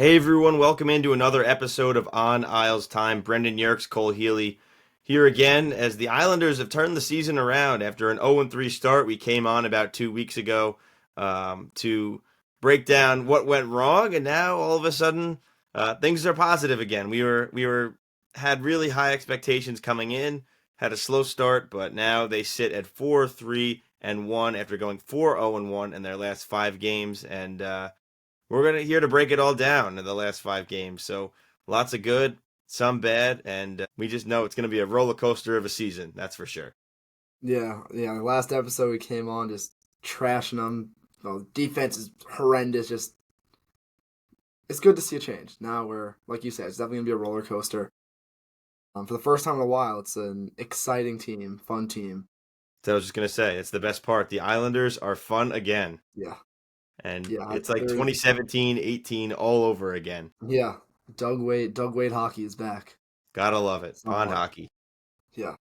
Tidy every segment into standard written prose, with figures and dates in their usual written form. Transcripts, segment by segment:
Hey everyone, welcome into another episode of On Isles Time. Brendan Yerkes, Cole Healy here again as the Islanders have turned the season around after an 0-3 start. We came on about 2 weeks ago to break down what went wrong, and now all of a sudden things are positive again. We had really high expectations coming in, had a slow start, but now they sit at 4-3-1 after going 4-0-1 in their last 5 games, and we're gonna here to break it all down in the last 5 games. So lots of good, some bad, and we just know it's gonna be a roller coaster of a season. That's for sure. Yeah. The last episode we came on just trashing them. Well, defense is horrendous. Just it's good to see a change. Now we're like you said, it's definitely gonna be a roller coaster. For the first time in a while, it's an exciting team, fun team. So I was just gonna say it's the best part. The Islanders are fun again, Yeah, and yeah. it's like There's 2017, 18 all over again. yeah. Doug Wade hockey is back. Gotta love it, pond Somewhat. hockey. Yeah,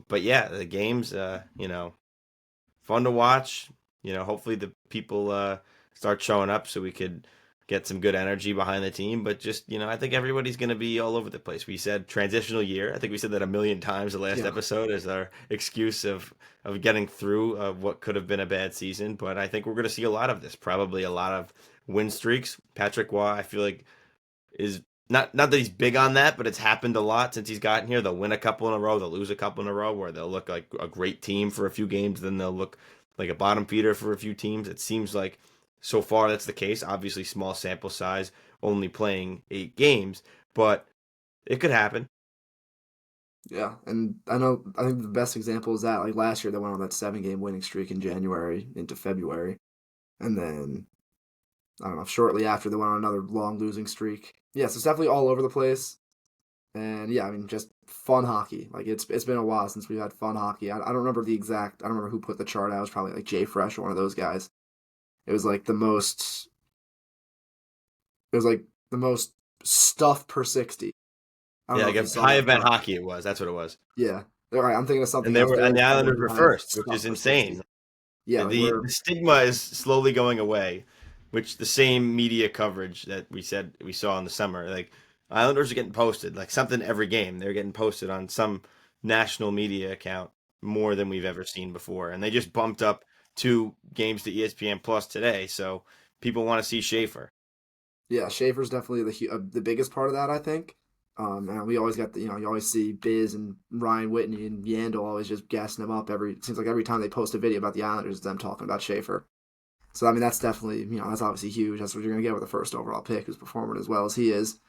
But yeah, the games, fun to watch. Hopefully the people start showing up so we could get some good energy behind the team. But just, I think everybody's going to be all over the place. We said transitional year. I think we said that a million times the last yeah, episode as our excuse of getting through what could have been a bad season. But I think we're going to see a lot of this. Probably a lot of win streaks. Patrick Waugh, I feel like, is not that he's big on that, but it's happened a lot since he's gotten here. They'll win a couple in a row, they'll lose a couple in a row, where they'll look like a great team for a few games, then they'll look like a bottom feeder for a few teams. It seems like so far that's the case. Obviously, small sample size, only playing 8 games, but it could happen. yeah. And I think the best example is that like last year they went on that 7 game winning streak in January into February, and then I don't know, shortly after they went on another long losing streak. Yeah, so it's definitely all over the place. And yeah, I mean, just fun hockey. Like it's been a while since we've had fun hockey. I don't remember the exact. I don't remember who put the chart out. It was probably like Jay Fresh or one of those guys. It was like the most. It was like the most stuff per 60. I don't Yeah, know like if you a saw high that event chart. hockey it was. That's what it was. Yeah. All right, I'm thinking of And something they else. were But and it the was Islanders like were the highest first, which stuff is per 60. insane. Yeah, like The stigma is slowly going away, which the same media coverage that we said we saw in the summer, like Islanders are getting posted, like something every game. They're getting posted on some national media account more than we've ever seen before, and they just bumped up 2 games to ESPN Plus today, so people want to see Schaefer. yeah, Schaefer's definitely the biggest part of that, I think. And we always got you always see Biz and Ryan Whitney and Yandel always just gassing him up it seems like every time they post a video about the Islanders, it's them talking about Schaefer. So I mean that's definitely that's obviously huge. That's what you're gonna get with the first overall pick, who's performing as well as he is.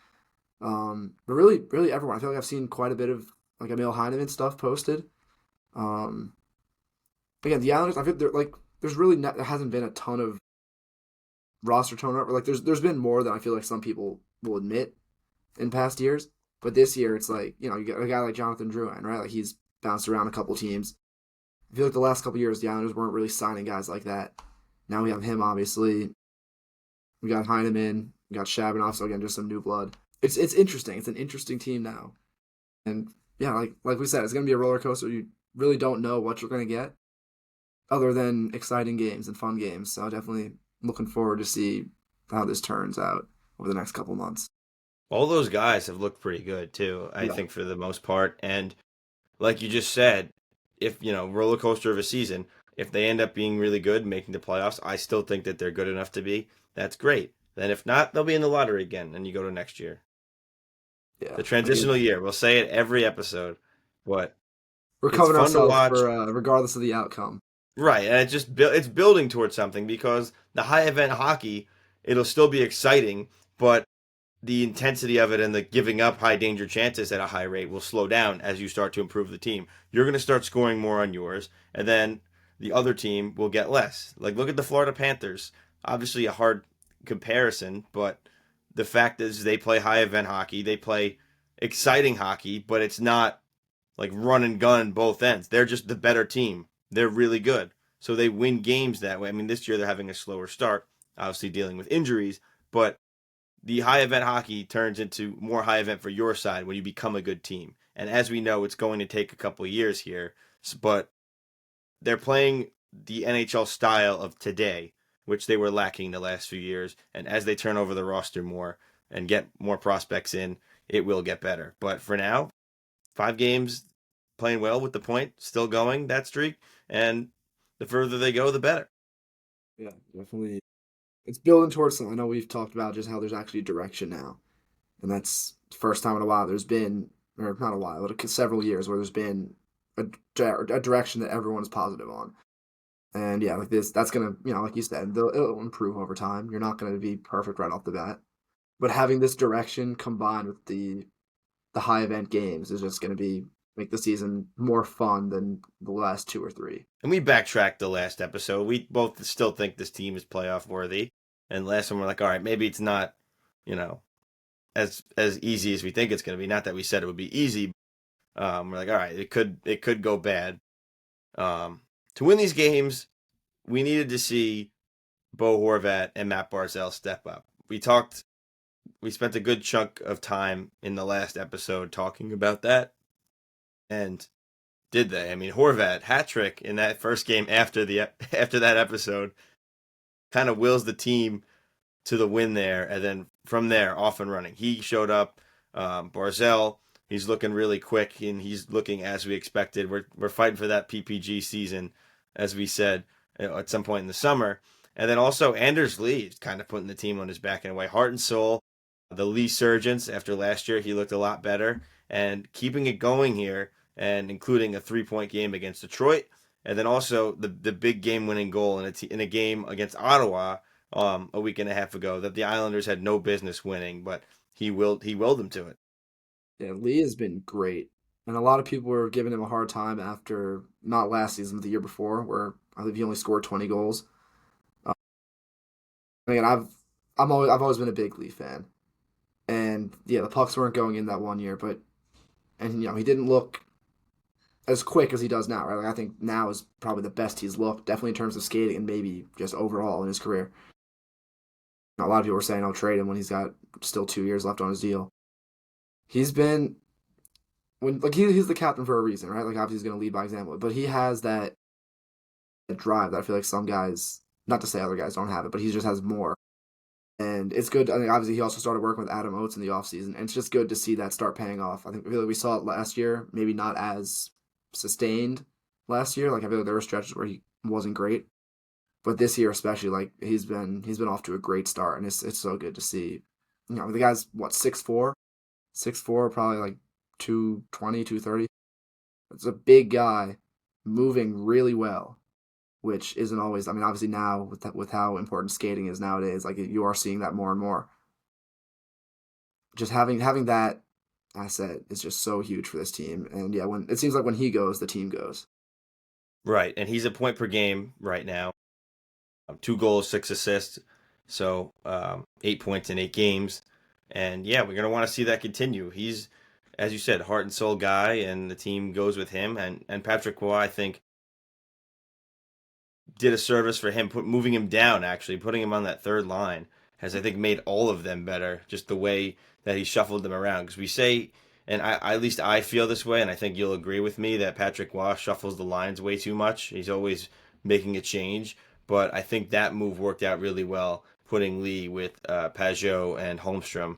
But really everyone. I feel like I've seen quite a bit of like Emil Heineman stuff posted. Um, Again, the Islanders, I feel they're like there's really not, there hasn't been a ton of roster turnover. Like there's been more than I feel like some people will admit in past years. But this year, it's like you get a guy like Jonathan Drouin, right? Like he's bounced around a couple teams. I feel like the last couple years, the Islanders weren't really signing guys like that. Now we have him, obviously. We got Heineman, we got Shabanoff, so again, just some new blood. It's interesting. It's an interesting team now, and yeah, like we said, it's gonna be a roller coaster. You really don't know what you're gonna get, other than exciting games and fun games. So definitely looking forward to see how this turns out over the next couple months. All those guys have looked pretty good too, I Yeah, think for the most part, and like you just said, if roller coaster of a season, if they end up being really good, making the playoffs, I still think that they're good enough to be. That's great. Then if not, they'll be in the lottery again, and you go to next year. yeah. The I mean, transitional year. We'll say it every episode, but we're it's covering fun to ourselves watch. for regardless of the outcome. Right, and it's building towards something because the high event hockey, it'll still be exciting, but the intensity of it and the giving up high danger chances at a high rate will slow down as you start to improve the team. You're going to start scoring more on yours, and then the other team will get less. Like, look at the Florida Panthers. Obviously, a hard comparison, but the fact is they play high event hockey. They play exciting hockey, but it's not like run and gun both ends. They're just the better team. They're really good. So they win games that way. I mean, this year they're having a slower start, obviously dealing with injuries, but the high event hockey turns into more high event for your side when you become a good team. And as we know, it's going to take a couple of years here, but they're playing the NHL style of today, which they were lacking the last few years. And as they turn over the roster more, and get more prospects in, it will get better. But for now, 5 games playing well with the point still going that streak, and the further they go, the better. Yeah, definitely. It's building towards something. I know we've talked about just how there's actually direction now, and that's the first time in a while there's been, or not a while, but several years where there's been a direction that everyone is positive on. And yeah, like this, that's gonna, like you said, it'll improve over time. You're not gonna be perfect right off the bat, but having this direction combined with the high event games is just gonna be make the season more fun than the last two or three. And we backtracked the last episode. We both still think this team is playoff worthy. And last one we're like, all right, maybe it's not, you know, as easy as we think it's going to be. Not that we said it would be easy. We're like, all right, it could go bad. To win these games, we needed to see Bo Horvat and Matt Barzal step up. We spent a good chunk of time in the last episode talking about that. And did they? I mean, Horvat hat trick in that first game after that episode kind of wills the team to the win there, and then from there off and running. He showed up. Barzal, he's looking really quick, and he's looking as we expected. We're fighting for that PPG season, as we said at some point in the summer, and then also Anders Lee is kind of putting the team on his back in a way. Heart and soul. The Lee Surgeons after last year, he looked a lot better, and keeping it going here, and including a 3-point game against Detroit, and then also the big game-winning goal in a game against Ottawa a week and a half ago that the Islanders had no business winning, but he willed them to it. Yeah, Lee has been great, and a lot of people were giving him a hard time after not last season, but the year before, where I think he only scored 20 goals. Uh, Again, I've always been a big Lee fan, and yeah, the pucks weren't going in that one year, but he didn't look as quick as he does now, right? Like I think now is probably the best he's looked, definitely in terms of skating and maybe just overall in his career. A lot of people were saying I'll trade him when he's got still 2 years left on his deal. He's been he's the captain for a reason, right? Like obviously he's going to lead by example, but he has that drive that I feel like some guys, not to say other guys don't have it, but he just has more. And it's good. I think obviously he also started working with Adam Oates in the offseason, and it's just good to see that start paying off. I feel like we saw it last year, maybe not as sustained last year. Like I feel like there were stretches where he wasn't great, but this year especially, like he's been off to a great start, and it's so good to see. The guy's what 6'4", 6'4", probably like 220, 230. It's a big guy, moving really well, which isn't always. I mean, obviously now with how important skating is nowadays, like you are seeing that more and more. Just having that asset is just so huge for this team, and yeah, when it seems like when he goes, the team goes. Right, and he's a point per game right now. 2 goals, 6 assists, so 8 points in 8 games, and yeah, we're gonna want to see that continue. He's, as you said, heart and soul guy, and the team goes with him. And Patrick Roy, I think, did a service for him, moving him down. Actually, putting him on that third line has, I think, made all of them better. Just the way that he shuffled them around, because we say, and at least I feel this way, and I think you'll agree with me that Patrick Roy shuffles the lines way too much. He's always making a change, but I think that move worked out really well, putting Lee with Pageau and Holmstrom.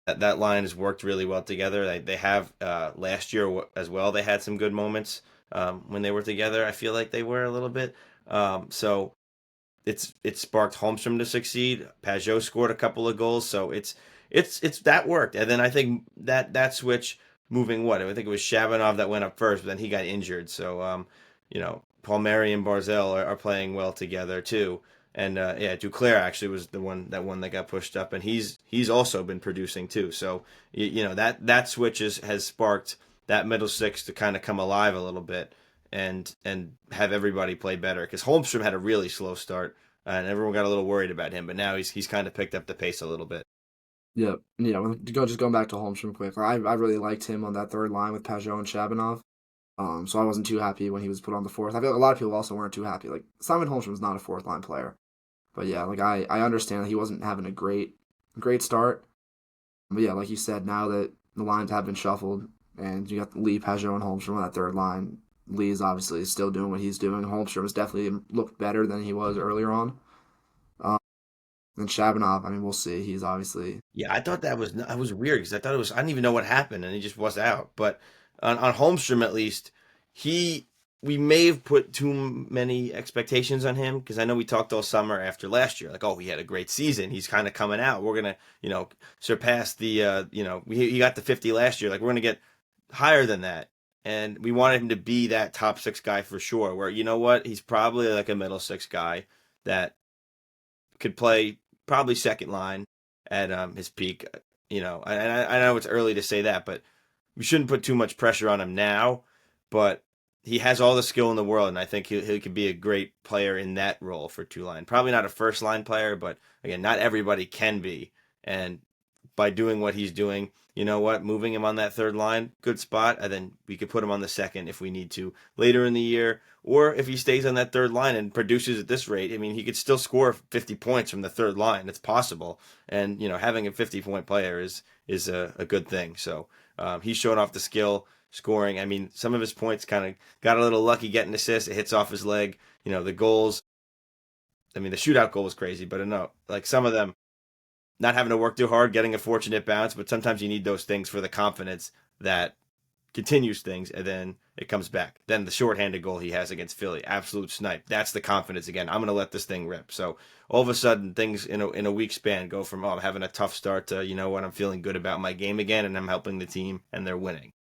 That line has worked really well together. They have last year as well. They had some good moments when they were together. I feel like they were a little bit. So it sparked Holmstrom to succeed. Pageau scored a couple of goals, so it's that worked. And then I think that switch moving what I think it was Shabanov that went up first, but then he got injured. So Palmieri and Barzal are playing well together too. And Duclair actually was the one that got pushed up, and he's also been producing too. So that switch has sparked that middle six to kind of come alive a little bit and have everybody play better. Because Holmstrom had a really slow start, and everyone got a little worried about him, but now he's kind of picked up the pace a little bit. Yeah, just going back to Holmstrom quick. I really liked him on that third line with Pageau and Shabanov. So I wasn't too happy when he was put on the fourth. I feel like a lot of people also weren't too happy. Like Simon Holmstrom's not a fourth line player. But yeah, like I understand that he wasn't having a great start. But yeah, like you said, now that the lines have been shuffled and you got Lee, Pageau, and Holmstrom on that third line, Lee is obviously still doing what he's doing. Holmstrom has definitely looked better than he was earlier on. And Shabanov, I mean, we'll see. He's obviously Yeah, I thought that was weird because I thought it was I didn't even know what happened and he just was out. But on Holmstrom at least, he we may have put too many expectations on him because I know we talked all summer after last year like oh he had a great season he's kind of coming out we're gonna surpass the he got the 50 last year like we're gonna get higher than that and we wanted him to be that top six guy for sure where you know what he's probably like a middle six guy that could play probably second line at his peak. I know it's early to say that, but we shouldn't put too much pressure on him now. But he has all the skill in the world, and I think he could be a great player in that role for two line. Probably not a first line player, but again, not everybody can be. And by doing what he's doing, you know what, moving him on that third line, good spot, and then we could put him on the second if we need to later in the year, or if he stays on that third line and produces at this rate. I mean, he could still score 50 points from the third line. It's possible, and having a 50-point player is a good thing. So he's showing off the skill scoring. I mean, some of his points kind of got a little lucky getting assists. It hits off his leg. The goals. I mean, the shootout goal was crazy, but no, like some of them not having to work too hard, getting a fortunate bounce, but sometimes you need those things for the confidence that continues things and then it comes back. Then the shorthanded goal he has against Philly, absolute snipe. That's the confidence again. I'm going to let this thing rip. So all of a sudden things in a week span go from I'm having a tough start to what I'm feeling good about my game again and I'm helping the team and they're winning.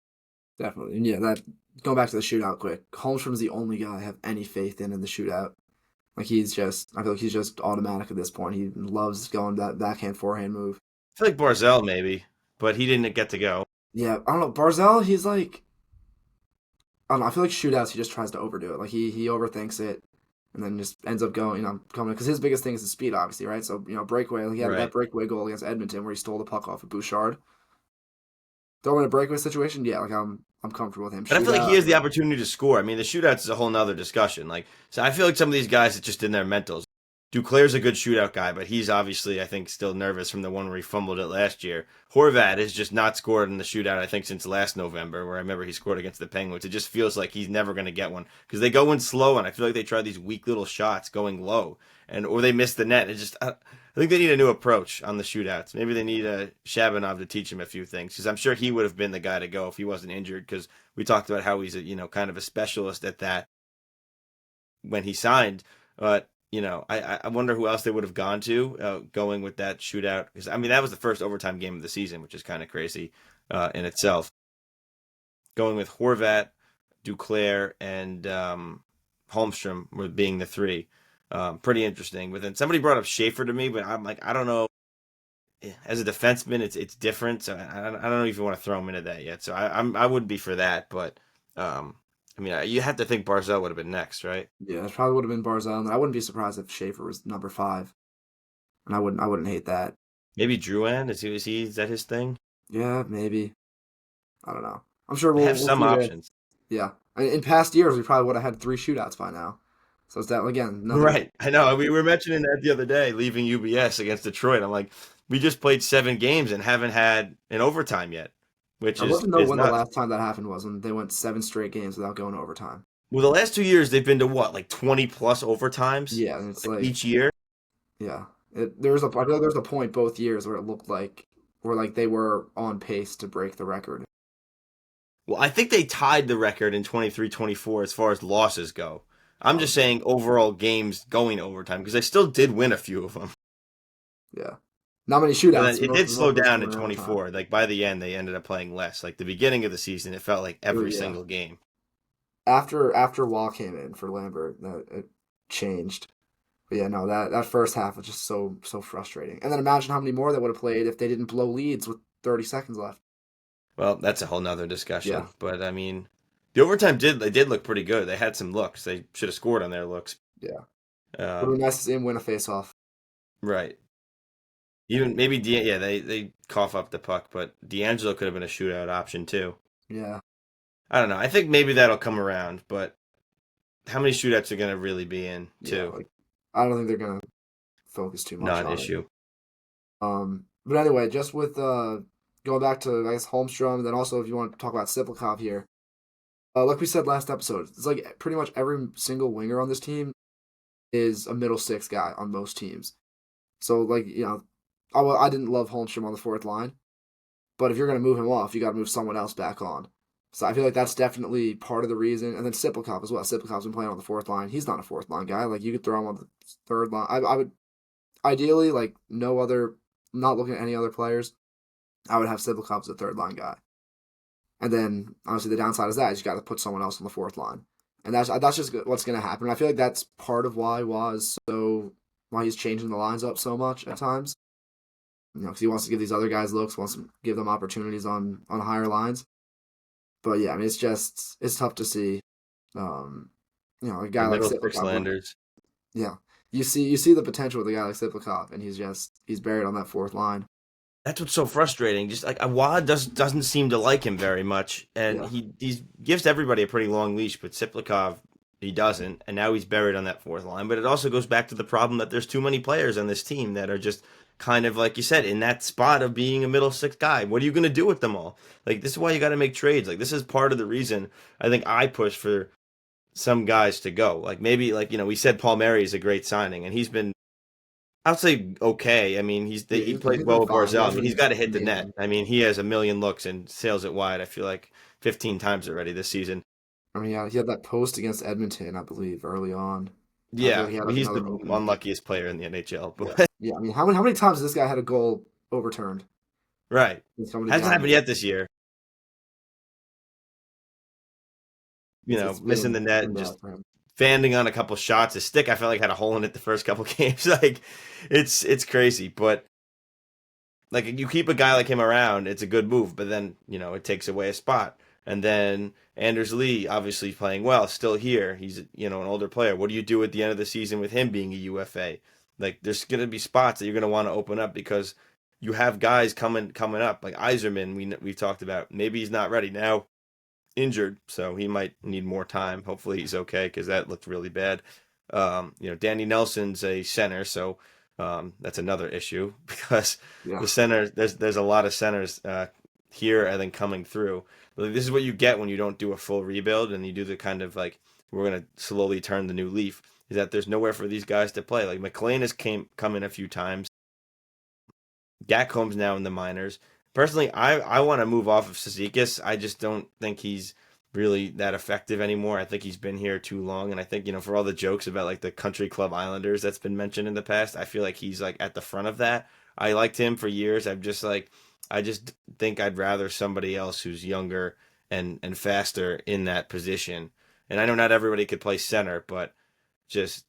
definitely. And yeah, that going back to the shootout quick. Holmstrom's the only guy I have any faith in the shootout. Like I feel like he's just automatic at this point. He loves going that backhand forehand move. I feel like Barzell maybe, but he didn't get to go. Yeah, I don't know. Barzell, he's like, I don't know. I feel like shootouts, he just tries to overdo it. Like he overthinks it, and then just ends up going, coming because his biggest thing is the speed, obviously, right? So breakaway. He had that Right. breakaway goal against Edmonton where he stole the puck off of Bouchard. Throwing a breakaway situation, yeah, like I'm comfortable with him. But I feel like he Shootout, has the opportunity to score. I mean, the shootouts is a whole nother discussion. Like, so I feel like some of these guys, it's just in their mentals. Duclair's a good shootout guy, but he's obviously, I think, still nervous from the one where he fumbled it last year. Horvat has just not scored in the shootout, I think, since last November, where I remember he scored against the Penguins. It just feels like he's never going to get one because they go in slow, and I feel like they try these weak little shots going low, or they miss the net. I think they need a new approach on the shootouts. Maybe they need a Shabanov to teach him a few things because I'm sure he would have been the guy to go if he wasn't injured. Because we talked about how he's kind of a specialist at that when he signed, but I wonder who else they would have gone to going with that shootout. Because I mean, that was the first overtime game of the season, which is kind of crazy in itself. Going with Horvat, Duclair, and Holmstrom were being the three. Pretty interesting. But then somebody brought up Schaefer to me, but I'm like, I don't know. As a defenseman, it's different. So I don't know if you want to throw him into that yet. So I would be for that, but I mean, you have to think Barzell would have been next, right? yeah, it probably would have been Barzell, and I wouldn't be surprised if Schaefer was number 5, and I wouldn't hate that. Maybe Drouin is that his thing? Yeah, maybe. I don't know. I'm sure They have we'll some see that. options. Yeah, in past years we probably would have had 3 shootouts by now. So it's that again another. Right. I know. We were mentioning that the other day, leaving UBS against Detroit. I'm like, we just played 7 games and haven't had an overtime yet, which I'd love to know is when the nuts. last time that happened was when they went 7 straight games without going to overtime. Well, the last 2 years they've been to what, like 20 plus overtimes, Yeah, and it's like like each year. yeah, I feel like there's a point both years where it looked like where like they were on pace to break the record. Well, I think they tied the record in 23-24 as far as losses go. I'm just Okay. saying overall games going to overtime because they still did win a few of them. Yeah, not many But shootouts. then it did Most slow of them down in went in overtime. 24. Like by the end, they ended up playing less. Like the beginning of the season, it felt like every Yeah. single game. After Wall came in for Lambert, that it changed. But yeah, no, that first half was just so frustrating. And then imagine how many more they would have played if they didn't blow leads with 30 seconds left. Well, that's a whole nother Yeah, discussion. But I mean, the overtime did look pretty good. They had some looks. They should have scored on their looks. yeah. Would have Um, been nice to see him win a face-off. right. Even maybe yeah, they cough up the puck, but D'Angelo could have been a shootout option too. Yeah, I don't know. I think maybe that'll come around, but how many shootouts are going to really be in yeah. too? Like I don't think they're gonna focus too much Not an on it. issue. But anyway, just with going back to I guess Holmstrom, and then also if you want to talk about Siplikov here, like we said last episode, it's like pretty much every single winger on this team is a middle 6 guy on most teams. So like I didn't love Holmstrom on the fourth line, but if you're gonna move him off, you got to move someone else back on. So I feel like that's definitely part of the reason. And then Siplikov as well. Siplikov's been playing on the fourth line. He's not a fourth line guy. Like you could throw him on the third line. I would ideally like no other. Not looking at any other players. I would have Siplikov as a third line guy. And then obviously the downside is that is you got to put someone else on the fourth line, and that's just what's going to happen. And I feel like that's part of why he's changing the lines up so much at times. Because he wants to give these other guys looks, wants to give them opportunities on higher lines. But yeah, I mean it's tough to see. A guy The like middle six Siplikov. landers. Yeah, you see the potential with a guy like Siplikov, and he's buried on that fourth line. That's what's so frustrating. Just like Awad doesn't seem to like him very much, and Yeah, he gives everybody a pretty long leash, but Siplikov he doesn't, and now he's buried on that fourth line. But it also goes back to the problem that there's too many players on this team that are just kind of like you said in that spot of being a middle six guy. What are you going to do with them all? Like this is why you got to make trades. Like this is part of the reason I think I push for some guys to go. Like maybe like we said Paul Mary is a great signing, and he's been I'd say okay. I mean, yeah, he he's plays been well with fine. He Barzell. I hasn't mean, he's been got to hit the net. amazing. I mean, he has a million looks and sails it wide. I feel like 15 times already this season. I mean, yeah, he had that post against Edmonton, I believe, early on. I feel Yeah, like he had well, like he's another the opening. unluckiest player in the NHL. Yeah, But yeah. I mean, how many times has this guy had a goal overturned right, in so many hasn't happened games? yet this year. It's Missing the net been and bad just for him. fanning on a couple shots. His stick, I felt like had a hole in it the first couple games. Like, it's crazy. But like you keep a guy like him around, it's a good move. But then it takes away a spot. And then Anders Lee, obviously playing well, still here. He's an older player. What do you do at the end of the season with him being a UFA? Like there's gonna be spots that you're gonna want to open up because you have guys coming up like Iserman. We've talked about. Maybe he's not ready now, injured, so he might need more time. Hopefully he's okay because that looked really bad. Danny Nelson's a center, so that's another issue because Yeah, the center there's a lot of centers here and then coming through. Like, this is what you get when you don't do a full rebuild and you do the kind of like we're gonna slowly turn the new leaf. Is that there's nowhere for these guys to play. Like McLean has come in a few times. Gatcomb's now in the minors. Personally, I want to move off of Cizikas. I just don't think he's really that effective anymore. I think he's been here too long, and I think for all the jokes about like the Country Club Islanders that's been mentioned in the past, I feel like he's like at the front of that. I liked him for years. I just think I'd rather somebody else who's younger and faster in that position. And I know not everybody could play center, but just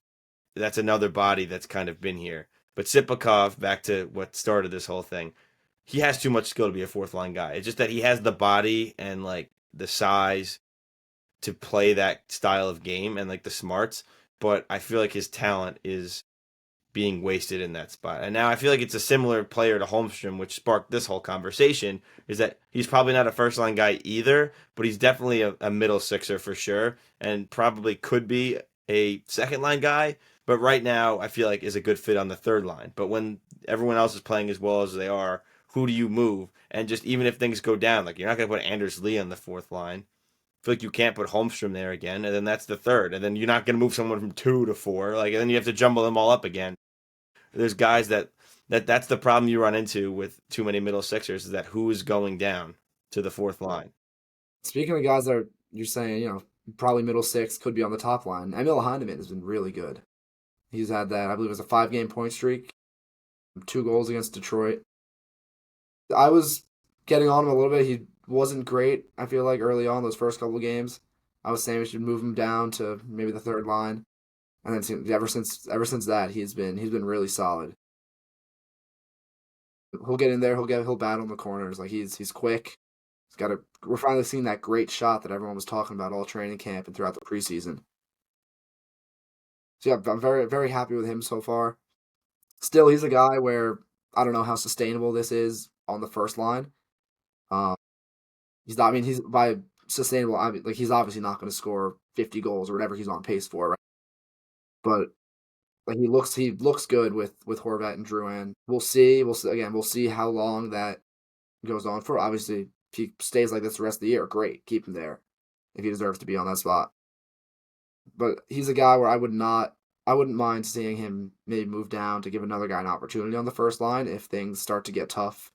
that's another body that's kind of been here. But Sipakov, back to what started this whole thing, he has too much skill to be a fourth line guy. It's just that he has the body and like the size to play that style of game and like the smarts. But I feel like his talent is being wasted in that spot. And now I feel like it's a similar player to Holmstrom, which sparked this whole conversation, is that he's probably not a first line guy either, but he's definitely a middle sixer for sure, and probably could be a second line guy. But right now, I feel like is a good fit on the third line. But when everyone else is playing as well as they are, who do you move? And just even if things go down, like you're not going to put Anders Lee on the fourth line. I feel like you can't put Holmstrom there again, and then that's the third, and then you're not going to move someone from 2 to 4, like, and then you have to jumble them all up again. There's guys that's the problem you run into with too many middle sixers is that who is going down to the fourth line. speaking of guys that you're saying, probably middle six could be on the top line. Emil Heineman has been really good. He's had that, I believe it was a 5 game point streak, 2 goals against Detroit. I was getting on him a little bit. He wasn't great, I feel like, early on, those first couple of games. I was saying we should move him down to maybe the third line. And then ever since that, he's been really solid. He'll get in there, he'll battle in the corners. Like he's quick. We're finally seeing that great shot that everyone was talking about all training camp and throughout the preseason. So yeah, I'm very, very happy with him so far. Still, he's a guy where I don't know how sustainable this is on the first line. Um, he's not. I mean, he's by sustainable. I mean, like he's obviously not going to score 50 goals or whatever he's on pace for, right? But like he looks good with Horvat and Drouin. We'll see. We'll see how long that goes on for. Obviously, if he stays like this the rest of the year, great, keep him there if he deserves to be on that spot. But he's a guy where I would not. I wouldn't mind seeing him maybe move down to give another guy an opportunity on the first line if things start to get tough.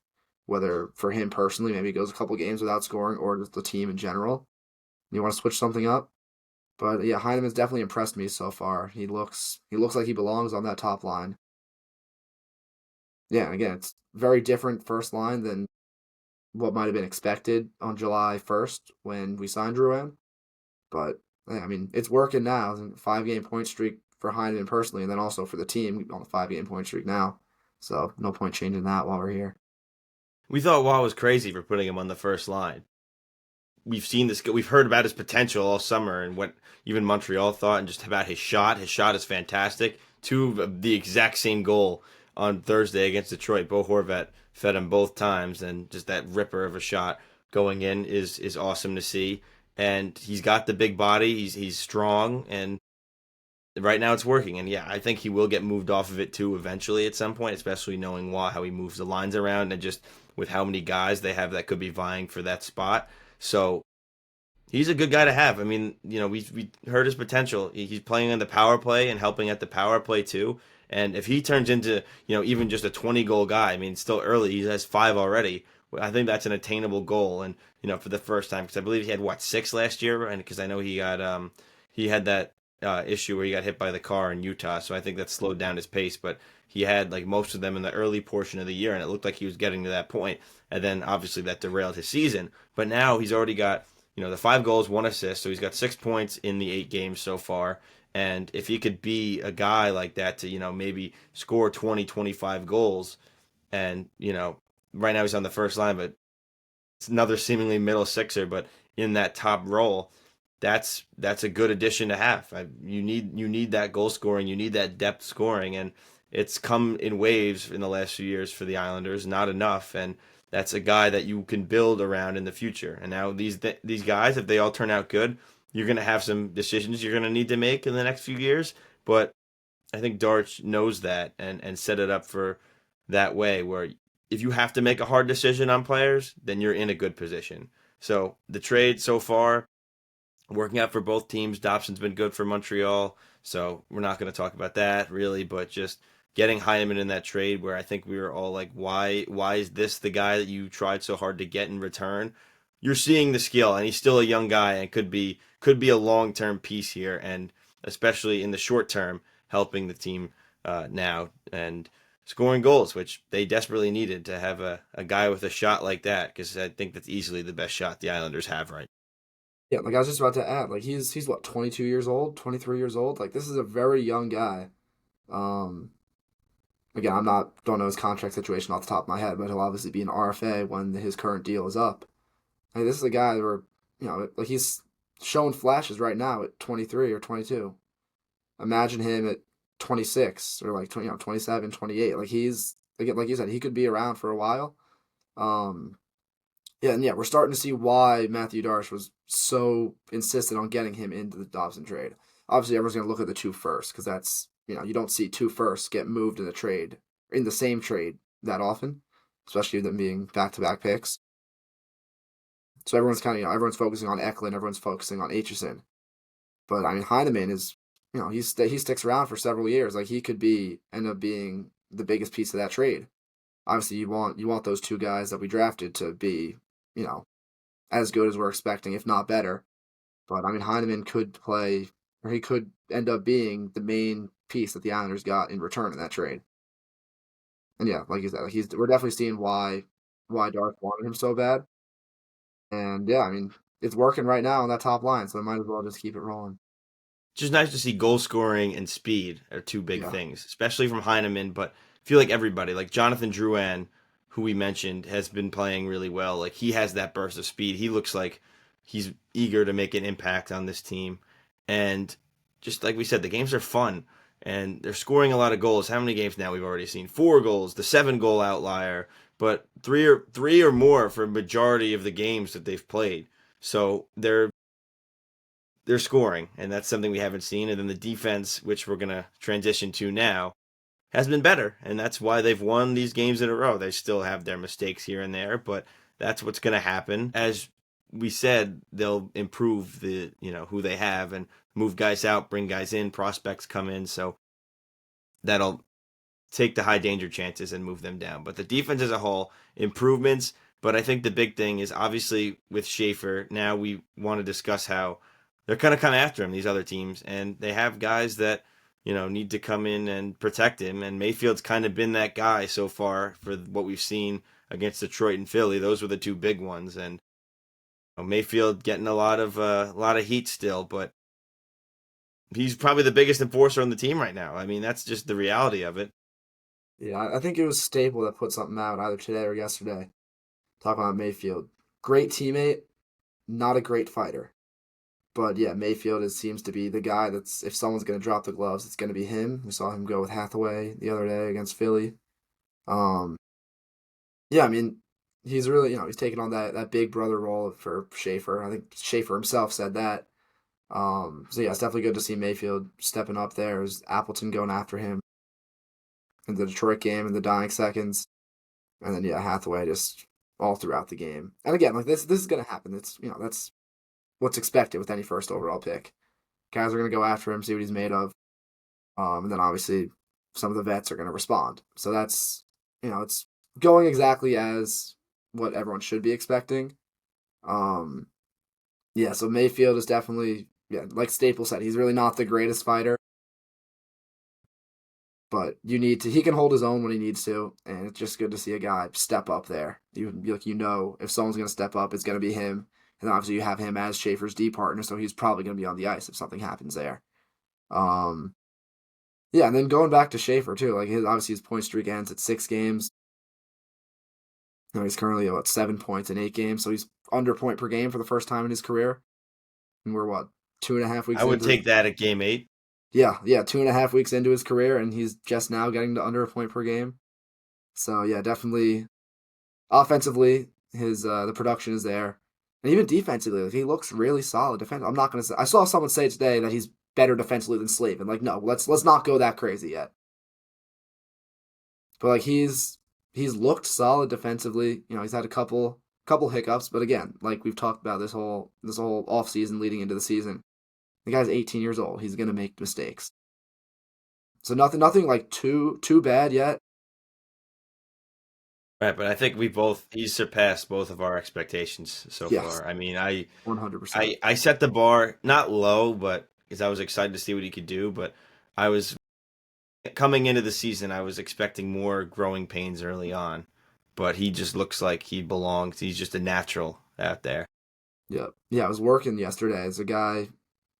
Whether for him personally, maybe he goes a couple games without scoring, or just the team in general. You want to switch something up. But yeah, Heineman's definitely impressed me so far. He looks like he belongs on that top line. Yeah, again, it's very different first line than what might have been expected on July 1st when we signed Drouin. But yeah, I mean, it's working now. 5 game point streak for Heineman personally, and then also for the team on a 5 game point streak now. So no point changing that while we're here. We thought Wah was crazy for putting him on the first line. We've seen this. We've heard about his potential all summer and what even Montreal thought, and just about his shot. His shot is fantastic. Two of the exact same goal on Thursday against Detroit. Bo Horvat fed him both times, and just that ripper of a shot going in is awesome to see. And he's got the big body. He's strong, and right now it's working. And yeah, I think he will get moved off of it too eventually at some point, especially knowing Wah, how he moves the lines around and just with how many guys they have that could be vying for that spot. So he's a good guy to have. I mean, we heard his potential. He's playing on the power play and helping at the power play too. And if he turns into, even just a 20-goal guy, I mean, it's still early. He has 5 already. I think that's an attainable goal. And, for the first time, because I believe he had, 6 last year? And because I know he had that issue where he got hit by the car in Utah. So I think that slowed down his pace. But he had, most of them in the early portion of the year. And it looked like he was getting to that point. And then, obviously, that derailed his season. But now he's already got the 5 goals, 1 assist, so he's got 6 points in the 8 games so far. And if he could be a guy like that to, maybe score 20, 25 goals, and, right now he's on the first line, but it's another seemingly middle sixer, but in that top role, that's a good addition to have. You need that goal scoring, you need that depth scoring, and it's come in waves in the last few years for the Islanders, not enough, and that's a guy that you can build around in the future. And now these guys, if they all turn out good, you're going to have some decisions you're going to need to make in the next few years. But I think Darch knows that and set it up for that way where if you have to make a hard decision on players, then you're in a good position. So the trade so far, working out for both teams. Dobson's been good for Montreal, so we're not going to talk about that really, but just getting Heineman in that trade where I think we were all like, why is this the guy that you tried so hard to get in return? You're seeing the skill, and he's still a young guy and could be a long-term piece here, and especially in the short term, helping the team now and scoring goals, which they desperately needed to have a guy with a shot like that, because I think that's easily the best shot the Islanders have right. Yeah, like I was just about to add, like he's what, 22 years old, 23 years old. Like this is a very young guy. Um, Again, don't know his contract situation off the top of my head, but he'll obviously be an RFA when his current deal is up. Like this is a guy where like he's showing flashes right now at 23 or 22. Imagine him at 26 or like 20, 27, 28. Like he's again, like you said, he could be around for a while. Um, yeah, and yeah, we're starting to see why Matthew Darche was so insistent on getting him into the Dobson trade. Obviously, everyone's going to look at the 2 first because that's, you don't see 2 firsts get moved in the trade, in the same trade that often, especially them being back-to-back picks. So everyone's kind of, everyone's focusing on Eklund, everyone's focusing on Aitchison. But I mean, Heineman is, he sticks around for several years. Like he could end up being the biggest piece of that trade. Obviously, you want those 2 guys that we drafted to be, as good as we're expecting, if not better. But I mean, Heineman could play, or he could end up being the main piece that the Islanders got in return in that trade. And yeah, like you said, we're definitely seeing why Darth wanted him so bad. And yeah, I mean, it's working right now on that top line, so I might as well just keep it rolling. Just nice to see goal scoring and speed are 2 big Yeah. things, especially from Heineman, but I feel like everybody, like Jonathan Drouin, who we mentioned, has been playing really well. Like he has that burst of speed. He looks like he's eager to make an impact on this team. And just like we said, the games are fun and they're scoring a lot of goals. How many games now we've already seen? 4 goals, the 7-goal outlier, but three or more for a majority of the games that they've played. So they're scoring, and that's something we haven't seen. And then the defense, which we're gonna transition to now, has been better, and that's why they've won these games in a row. They still have their mistakes here and there, but that's what's going to happen. As we said, they'll improve the who they have and move guys out, bring guys in, prospects come in. So that'll take the high danger chances and move them down. But the defense as a whole, improvements. But I think the big thing is obviously with Schaefer, now we want to discuss how they're kind of come after him, these other teams, and they have guys that, need to come in and protect him. And Mayfield's kind of been that guy so far for what we've seen against Detroit and Philly. Those were the two big ones. And Mayfield getting a lot of heat still, but he's probably the biggest enforcer on the team right now. I mean, that's just the reality of it. Yeah, I think it was Staple that put something out either today or yesterday talking about Mayfield. Great teammate, not a great fighter. But yeah, Mayfield seems to be the guy that's, if someone's going to drop the gloves, it's going to be him. We saw him go with Hathaway the other day against Philly. Um, yeah, I mean, he's really, he's taking on that big brother role for Schaefer. I think Schaefer himself said that. So yeah, it's definitely good to see Mayfield stepping up there. There's Appleton going after him in the Detroit game in the dying seconds. And then yeah, Hathaway just all throughout the game. And again, like this is gonna happen. It's that's what's expected with any first overall pick. Guys are gonna go after him, see what he's made of. And then obviously some of the vets are gonna respond. So that's it's going exactly as what everyone should be expecting. Um yeah, so Mayfield is definitely, yeah, like Staples said, he's really not the greatest fighter. But he can hold his own when he needs to, and it's just good to see a guy step up there. If someone's gonna step up, it's gonna be him. And obviously you have him as Schaefer's D partner, so he's probably gonna be on the ice if something happens there. Um yeah, and then going back to Schaefer too, like his point streak ends at 6 games. He's currently at 7 points in 8 games, so he's under point per game for the first time in his career. And we're 2.5 weeks I would into take that at game 8. Yeah, 2.5 weeks into his career, and he's just now getting to under a point per game. So yeah, definitely offensively, his the production is there, and even defensively, like, he looks really solid. I'm not gonna say. I saw someone say today that he's better defensively than Slavin. Like, no, let's not go that crazy yet. But like he's looked solid defensively. He's had a couple hiccups, but again, like we've talked about this whole off season leading into the season, the guy's 18 years old. He's gonna make mistakes. So nothing like too bad yet. Right, but I think he's surpassed both of our expectations so Yes, far. I mean, I 100%. I set the bar not low, but because I was excited to see what he could do, but I was coming into the season, I was expecting more growing pains early on, but he just looks like he belongs. He's just a natural out there. Yeah, yeah. I was working yesterday as a guy,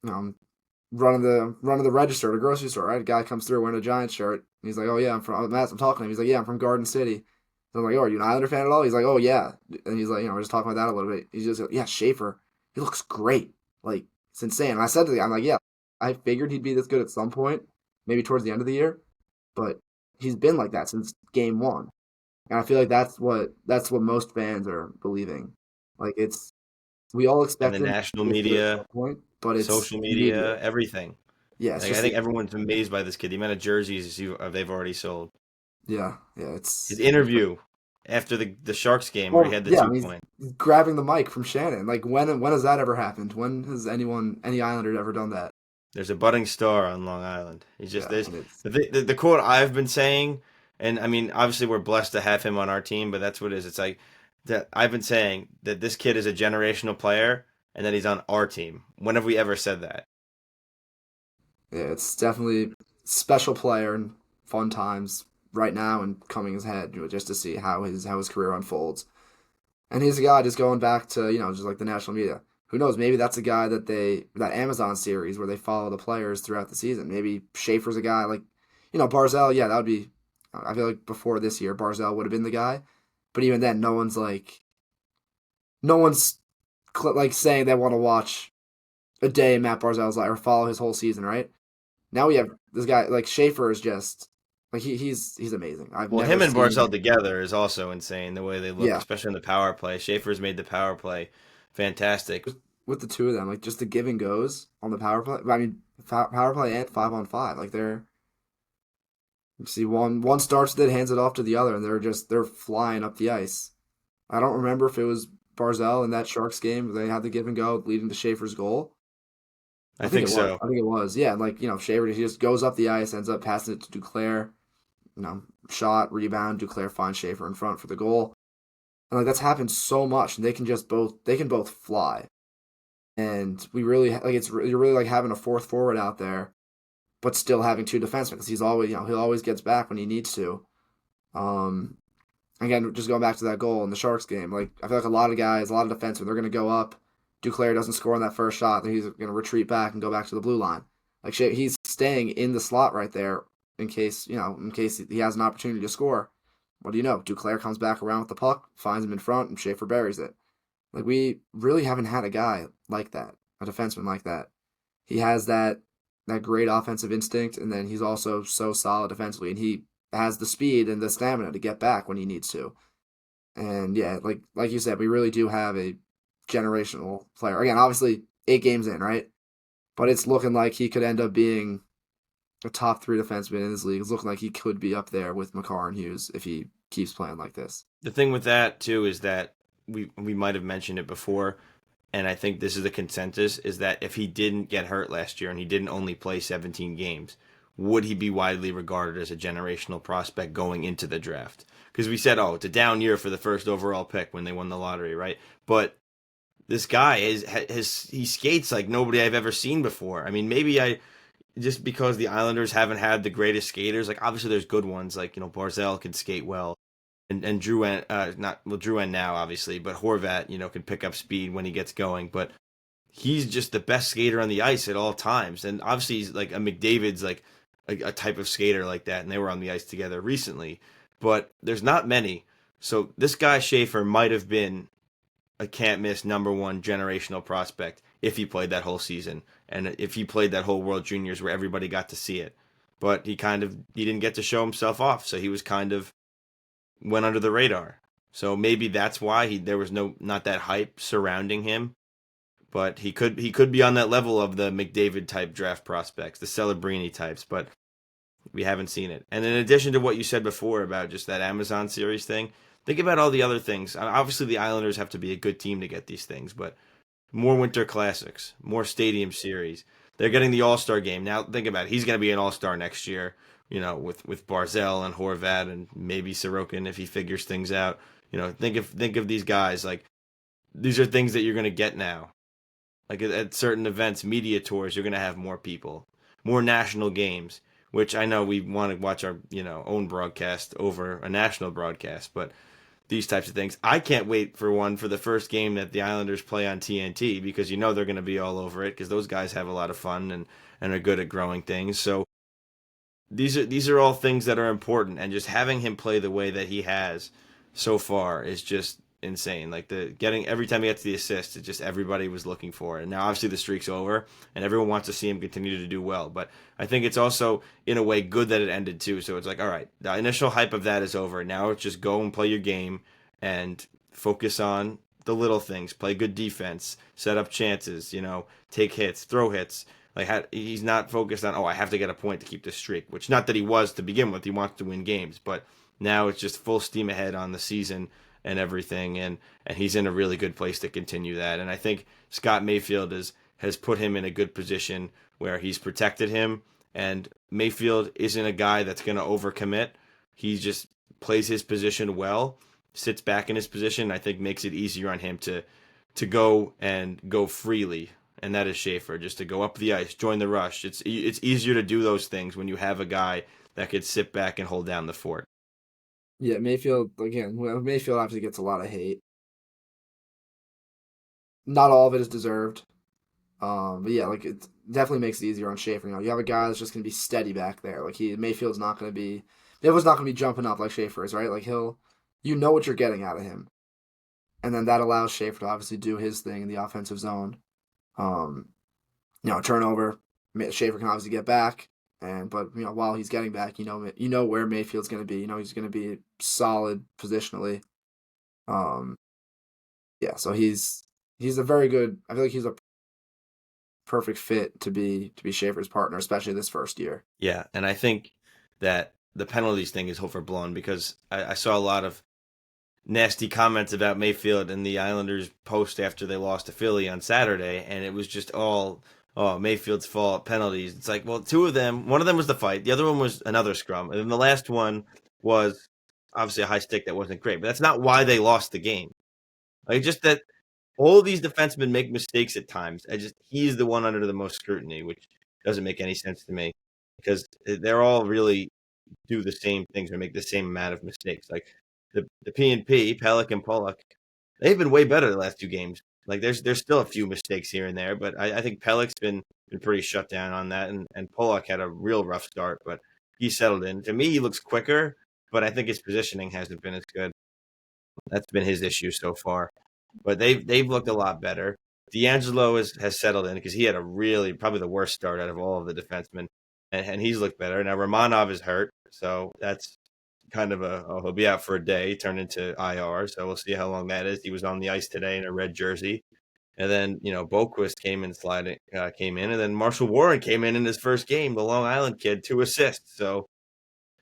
running the register at a grocery store. Right, a guy comes through wearing a Giants shirt. And he's like, "Oh yeah, I'm talking to him. He's like, "Yeah, I'm from Garden City." So I'm like, "Oh, are you an Islander fan at all?" He's like, "Oh yeah." And he's like, we're just talking about that a little bit. He's just like, "Yeah, Schaefer, he looks great. Like it's insane." And I said to the guy, "I'm like, yeah, I figured he'd be this good at some point, maybe towards the end of the year, but he's been like that since game one." And I feel like that's what most fans are believing. Like we all And expect the him to national be this good at media, some point, but it's social the media. media, everything. Yeah, it's Like I just think everyone's amazed by this kid. The amount of jerseys they've already sold. yeah, His interview after the Sharks game where he well, had the yeah. I two mean, point. he's grabbing the mic from Shannon. Like when has that ever happened? When has any Islander ever done that? There's a budding star on Long Island. He's just Yeah, there's and it's the quote I've been saying, and I mean obviously we're blessed to have him on our team, but that's what it is. It's like that I've been saying that this kid is a generational player and that he's on our team. When have we ever said that? yeah, it's definitely special player and fun times right now and coming ahead, just to see how his career unfolds. And he's a guy just going back to, just like the national media. Who knows? Maybe that's a guy that Amazon series where they follow the players throughout the season. Maybe Schaefer's a guy like, Barzell. Yeah, that would be. I feel like before this year, Barzell would have been the guy. But even then, no one's like saying they want to watch a day in Matt Barzell's life or follow his whole season, right? Now we have this guy like Schaefer is just like he's amazing. I've Well, never him and Barzell seen. together is also insane. The way they look, Yeah, especially in the power play. Schaefer's made the power play fantastic. with the two of them, like just the give and goes on the power play. I mean, power play and 5-on-5. Like you see one starts it, hands it off to the other, and they're flying up the ice. I don't remember if it was Barzell in that Sharks game. They had the give and go leading to Schaefer's goal. I think so. I think it was. Yeah, like Shaver he just goes up the ice, ends up passing it to Duclair. Shot, rebound, Duclair finds Schaefer in front for the goal. And like that's happened so much, and they can both fly. And we really like you're really like having a fourth forward out there, but still having two defensemen because he's always he always gets back when he needs to. Um, Again, just going back to that goal in the Sharks game, like I feel like a lot of guys, a lot of defensemen, they're going to go up. Duclair doesn't score on that first shot, then he's going to retreat back and go back to the blue line. Like he's staying in the slot right there in case in case he has an opportunity to score. What do you know? Duclair comes back around with the puck, finds him in front, and Schaefer buries it. Like we really haven't had a guy like that, a defenseman like that. He has that great offensive instinct, and then he's also so solid defensively, and he has the speed and the stamina to get back when he needs to. And yeah, like you said, we really do have a generational player. Again, obviously 8 games in, right? But it's looking like he could end up being a top 3 defenseman in this league. It's looking like he could be up there with Makar and Hughes if he keeps playing like this. The thing with that too is that we might have mentioned it before, and I think this is the consensus, is that if he didn't get hurt last year and he didn't only play 17 games, would he be widely regarded as a generational prospect going into the draft? Because we said, oh, it's a down year for the first overall pick when they won the lottery, right? But this guy he skates like nobody I've ever seen before. I mean, maybe just because the Islanders haven't had the greatest skaters, like obviously there's good ones, like Barzal can skate well, and Drouin, Drouin now obviously, but Horvat, can pick up speed when he gets going, but he's just the best skater on the ice at all times, and obviously he's like a McDavid's like a type of skater like that, and they were on the ice together recently, but there's not many. So this guy Schaefer might have been a can't miss #1 generational prospect if he played that whole season and if he played that whole World Juniors where everybody got to see it. But he didn't get to show himself off, so he was kind of went under the radar. So maybe that's why there was not that hype surrounding him. But he could be on that level of the McDavid type draft prospects, the Celebrini types, but we haven't seen it. And in addition to what you said before about just that Amazon series thing, think about all the other things. Obviously, the Islanders have to be a good team to get these things, but more Winter Classics, more Stadium Series. They're getting the All-Star game. Now, think about it. He's going to be an All-Star next year, with Barzal and Horvat and maybe Sorokin if he figures things out. Think of these guys. Like, these are things that you're going to get now. Like at certain events, media tours, you're going to have more people, more national games, which I know we want to watch our, own broadcast over a national broadcast, but these types of things. I can't wait for the first game that the Islanders play on TNT because they're going to be all over it because those guys have a lot of fun and are good at growing things. So these are all things that are important, and just having him play the way that he has so far is just insane. Like every time he gets the assist, it's just everybody was looking for it. And now obviously the streak's over and everyone wants to see him continue to do well. But I think it's also in a way good that it ended too. So it's like, all right, the initial hype of that is over. Now it's just go and play your game and focus on the little things. Play good defense, set up chances, take hits, throw hits. Like he's not focused on, I have to get a point to keep this streak, which not that he was to begin with. He wants to win games, but now it's just full steam ahead on the season and everything, and he's in a really good place to continue that. And I think Scott Mayfield has put him in a good position where he's protected him, and Mayfield isn't a guy that's going to overcommit. He just plays his position well, sits back in his position, I think makes it easier on him to go freely, and that is Schaefer, just to go up the ice, join the rush. It's easier to do those things when you have a guy that could sit back and hold down the fort. Yeah, Mayfield obviously gets a lot of hate. Not all of it is deserved. But yeah, like it definitely makes it easier on Schaefer. You have a guy that's just gonna be steady back there. Like Mayfield's not gonna be jumping up like Schaefer is, right? Like you know what you're getting out of him, and then that allows Schaefer to obviously do his thing in the offensive zone. Turnover, Schaefer can obviously get back. But while he's getting back, you know where Mayfield's going to be. He's going to be solid positionally. So he's a very good. I feel like he's a perfect fit to be Schaefer's partner, especially this first year. Yeah, and I think that the penalties thing is overblown because I saw a lot of nasty comments about Mayfield and the Islanders post after they lost to Philly on Saturday, and it was just all oh, Mayfield's fault, penalties. It's like, well, two of them, one of them was the fight, the other one was another scrum, and then the last one was obviously a high stick that wasn't great, but that's not why they lost the game. Like, just that all of these defensemen make mistakes at times. He's the one under the most scrutiny, which doesn't make any sense to me because they're all really do the same things or make the same amount of mistakes. Like the P and P, Pelech and Pollock, they've been way better the last two games. Like there's still a few mistakes here and there, but I think Pelech's been pretty shut down on that, and Pollock had a real rough start, but he settled in. To me, he looks quicker, but I think his positioning hasn't been as good. That's been his issue so far. But they've looked a lot better. D'Angelo has settled in because he had a really probably the worst start out of all of the defensemen, and he's looked better. Now Romanov is hurt, so that's kind of he'll be out for a day, turned into IR. So we'll see how long that is. He was on the ice today in a red jersey, and then Boquist came in, and then Marshall Warren came in his first game, the Long Island kid, 2 assists. So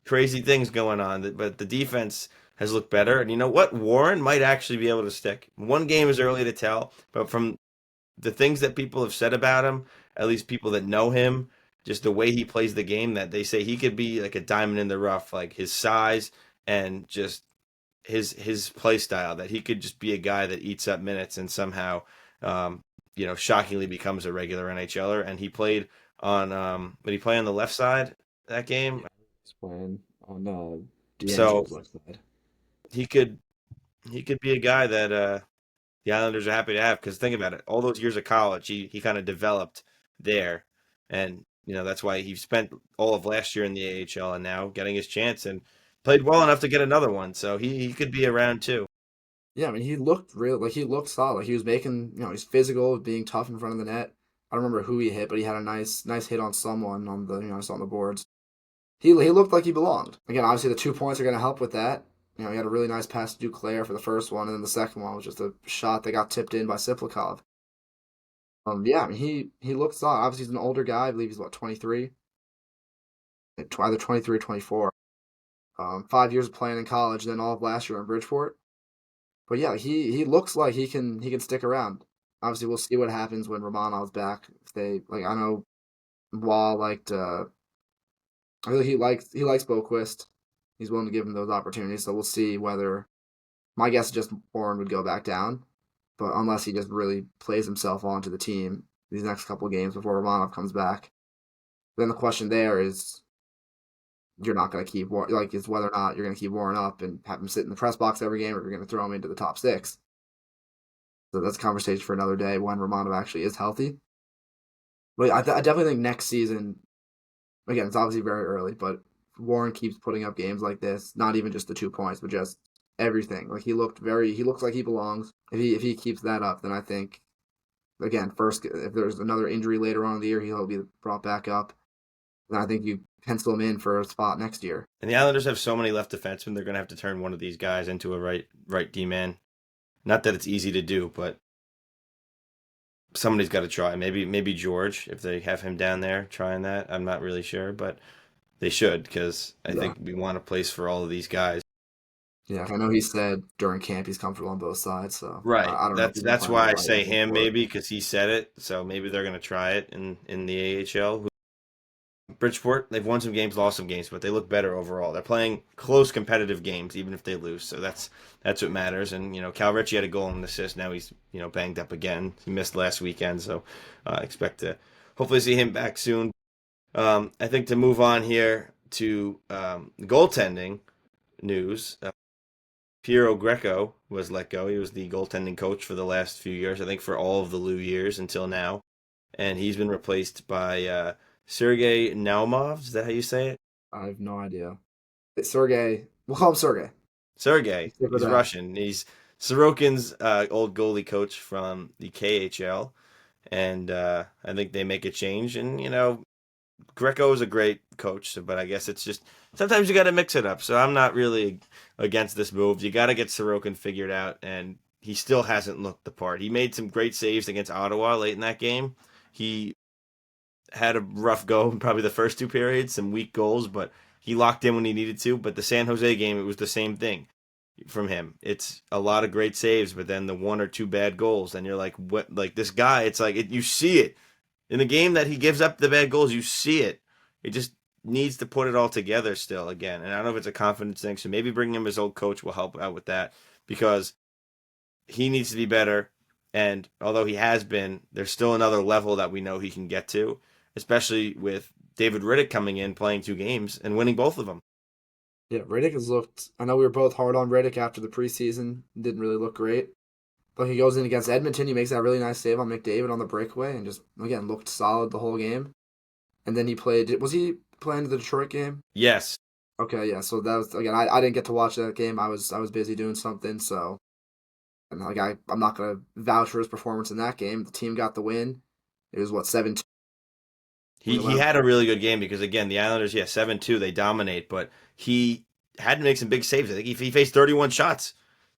crazy things going on, but the defense has looked better. And you know what? Warren might actually be able to stick. One game is early to tell, but from the things that people have said about him, at least people that know him, just the way he plays the game, that they say he could be like a diamond in the rough, like his size and just his play style, that he could just be a guy that eats up minutes and somehow, shockingly becomes a regular NHLer. And he played on, did he play on the left side that game? Yeah, he's playing on So D'Angelo's left side. he could be a guy that the Islanders are happy to have, because think about it, all those years of college, he kind of developed there, and that's why he spent all of last year in the AHL and now getting his chance and played well enough to get another one. So he could be around too. Yeah, I mean, he looked solid. Like he was making, he's physical, being tough in front of the net. I don't remember who he hit, but he had a nice hit on someone on the, I saw on the boards. He looked like he belonged. Again, obviously the 2 points are going to help with that. He had a really nice pass to Duclair for the first one, and then the second one was just a shot that got tipped in by Siplikov. Yeah, I mean, he looks solid. Obviously, he's an older guy. I believe he's what, 23, either 23 or 24. 5 years of playing in college, then all of last year in Bridgeport. But yeah, he looks like he can stick around. Obviously, we'll see what happens when Romanov's back. If they like, I know Wall liked. I think he likes Boquist. He's willing to give him those opportunities. So we'll see whether. My guess is just Warren would go back down, but unless he just really plays himself onto the team these next couple of games before Romanov comes back, then the question there is, you're not going to keep is whether or not you're going to keep Warren up and have him sit in the press box every game, or if you're going to throw him into the top six. So that's a conversation for another day when Romanov actually is healthy. But I definitely think next season, again, it's obviously very early, but Warren keeps putting up games like this, not even just the 2 points, but just everything. Like he looks like he belongs. If he keeps that up, then I think, again, first, if there's another injury later on in the year, he'll be brought back up. Then I think you pencil him in for a spot next year. And the Islanders have so many left defensemen, they're going to have to turn one of these guys into a right D-man. Not that it's easy to do, but somebody's got to try. Maybe George, if they have him down there trying that. I'm not really sure, but they should, because I think we want a place for all of these guys. Yeah, I know he said during camp he's comfortable on both sides. So Right. I don't know. That's why I say him, maybe, because he said it. So maybe they're going to try it in the AHL. Bridgeport, they've won some games, lost some games, but they look better overall. They're playing close, competitive games, even if they lose. So that's what matters. And Cal Ritchie had a goal and an assist. Now he's banged up again. He missed last weekend, so expect to hopefully see him back soon. I think to move on here to goaltending news. Piero Greco was let go. He was the goaltending coach for the last few years, I think for all of the Lou years until now, and he's been replaced by Sergei Naumov. Is that how you say it? I have no idea. It's Sergey. We'll call him Sergey. Sergey. He's Russian. He's Sorokin's old goalie coach from the KHL, and I think they make a change. And Greco is a great coach, but I guess it's just sometimes you got to mix it up. So I'm not really against this move. You got to get Sorokin figured out, and he still hasn't looked the part. He made some great saves against Ottawa late in that game. He had a rough go in probably the first two periods, some weak goals, but he locked in when he needed to. But the San Jose game, it was the same thing from him. It's a lot of great saves, but then the one or two bad goals, and you're like, what? Like this guy, it's like you see it. In the game that he gives up the bad goals, you see it. He just needs to put it all together still again. And I don't know if it's a confidence thing, so maybe bringing him his old coach will help out with that because he needs to be better. And although he has been, there's still another level that we know he can get to, especially with David Riddick coming in, playing 2 games, and winning both of them. Yeah, Riddick has looked. I know we were both hard on Riddick after the preseason. Didn't really look great. But he goes in against Edmonton. He makes that really nice save on McDavid on the breakaway and just, again, looked solid the whole game. And then he played. Was he playing the Detroit game? Yes. Okay, yeah. So that was, again, I didn't get to watch that game. I was busy doing something. So, and like I'm not gonna vouch for his performance in that game. The team got the win. It was what 7-2. He had a really good game because, again, the Islanders, 7-2, they dominate, but he had to make some big saves. I think he faced 31 shots.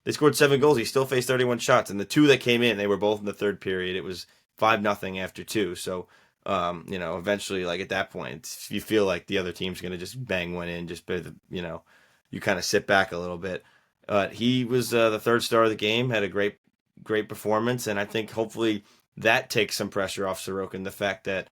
They scored 7 goals. He still faced 31 shots. And the 2 that came in, they were both in the third period. It was 5-0 after 2. So, eventually, like at that point, you feel like the other team's going to just bang one in, you kind of sit back a little bit. He was the third star of the game, had a great, great performance. And I think hopefully that takes some pressure off Sorokin. The fact that,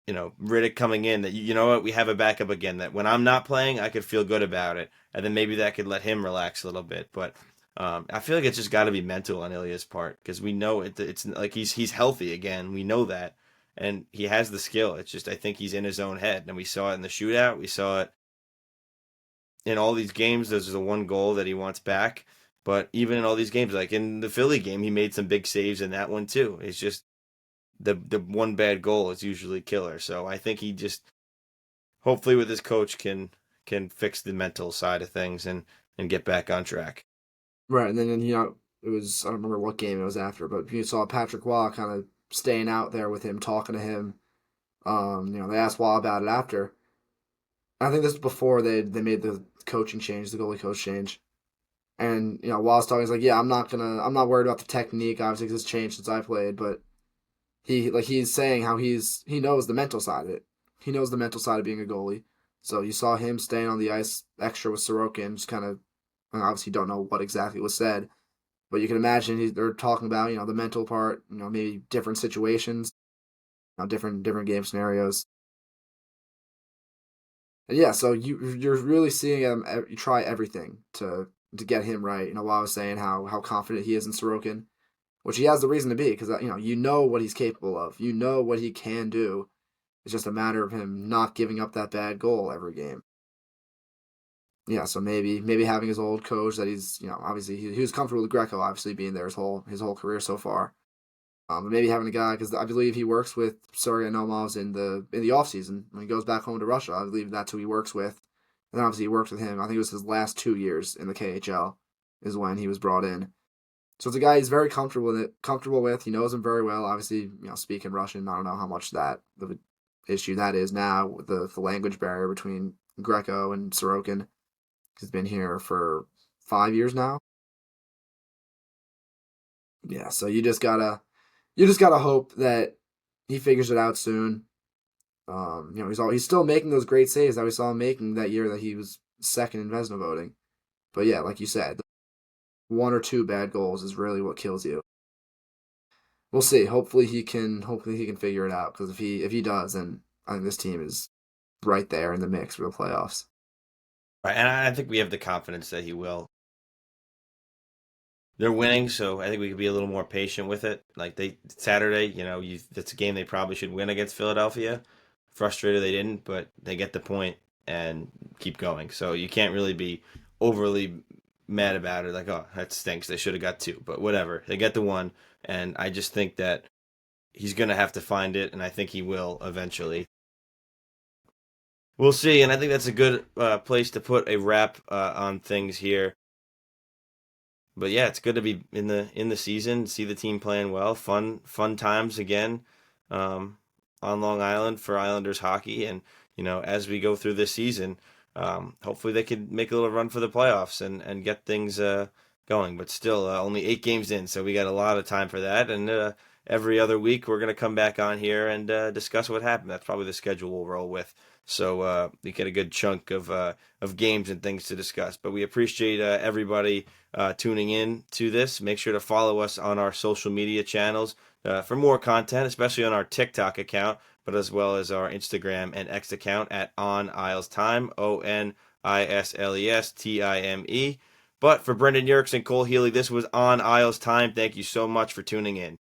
Riddick coming in, that, you know what, we have a backup again, that when I'm not playing, I could feel good about it. And then maybe that could let him relax a little bit. But I feel like it's just got to be mental on Ilya's part because we know it's like he's healthy again. We know that. And he has the skill. It's just I think he's in his own head. And we saw it in the shootout. We saw it in all these games. There's the one goal that he wants back. But even in all these games, like in the Philly game, he made some big saves in that one too. It's just the one bad goal is usually killer. So I think he just hopefully with his coach can fix the mental side of things and get back on track. Right, and then it was I don't remember what game it was after, but you saw Patrick Waugh kind of staying out there with him, talking to him. They asked Waugh about it after. I think this was before they made the coaching change, the goalie coach change. And Waugh's talking, he's like, yeah, I'm not worried about the technique, obviously, because it's changed since I played, but he's saying how he knows the mental side of it. He knows the mental side of being a goalie. So you saw him staying on the ice extra with Sorokin, just kind of, obviously don't know what exactly was said, but you can imagine they're talking about the mental part, maybe different situations, different game scenarios. And yeah, so you're really seeing him you try everything to get him right. While I was saying how confident he is in Sorokin, which he has the reason to be, because you know what he's capable of, you know what he can do. It's just a matter of him not giving up that bad goal every game. Yeah, so maybe having his old coach that he's obviously he was comfortable with Greco, obviously being there his whole career so far. But maybe having a guy, because I believe he works with Sergei Nomov in the off season when he goes back home to Russia. I believe that's who he works with, and then obviously he worked with him. I think it was his last 2 years in the KHL is when he was brought in. So it's a guy he's very comfortable with. He knows him very well. Obviously, speaking Russian, I don't know how much that the issue that is now with the language barrier between Greco and Sorokin. He's been here for 5 years now. Yeah, so you just gotta hope that he figures it out soon. He's still making those great saves that we saw him making that year that he was second in Vezina voting. But yeah, like you said, 1 or 2 bad goals is really what kills you. We'll see. Hopefully he can figure it out, because if he does, then I think this team is right there in the mix for the playoffs. Right, and I think we have the confidence that he will. They're winning, so I think we could be a little more patient with it. Like Saturday, that's a game they probably should win against Philadelphia. Frustrated they didn't, but they get the point and keep going. So you can't really be overly mad about it. Like, oh, that stinks. They should have got 2, but whatever. They get the 1, and I just think that he's going to have to find it, and I think he will eventually. We'll see, and I think that's a good place to put a wrap on things here. But yeah, it's good to be in the season, see the team playing well, fun times again on Long Island for Islanders hockey, and as we go through this season, hopefully they could make a little run for the playoffs and get things going. But still, only 8 games in, so we got a lot of time for that, and every other week we're going to come back on here and discuss what happened. That's probably the schedule we'll roll with. So we get a good chunk of games and things to discuss. But we appreciate everybody tuning in to this. Make sure to follow us on our social media channels for more content, especially on our TikTok account, but as well as our Instagram and X account at On Isles Time, ONISLESTIME. But for Brendan Yerkes and Cole Healy, this was On Isles Time. Thank you so much for tuning in.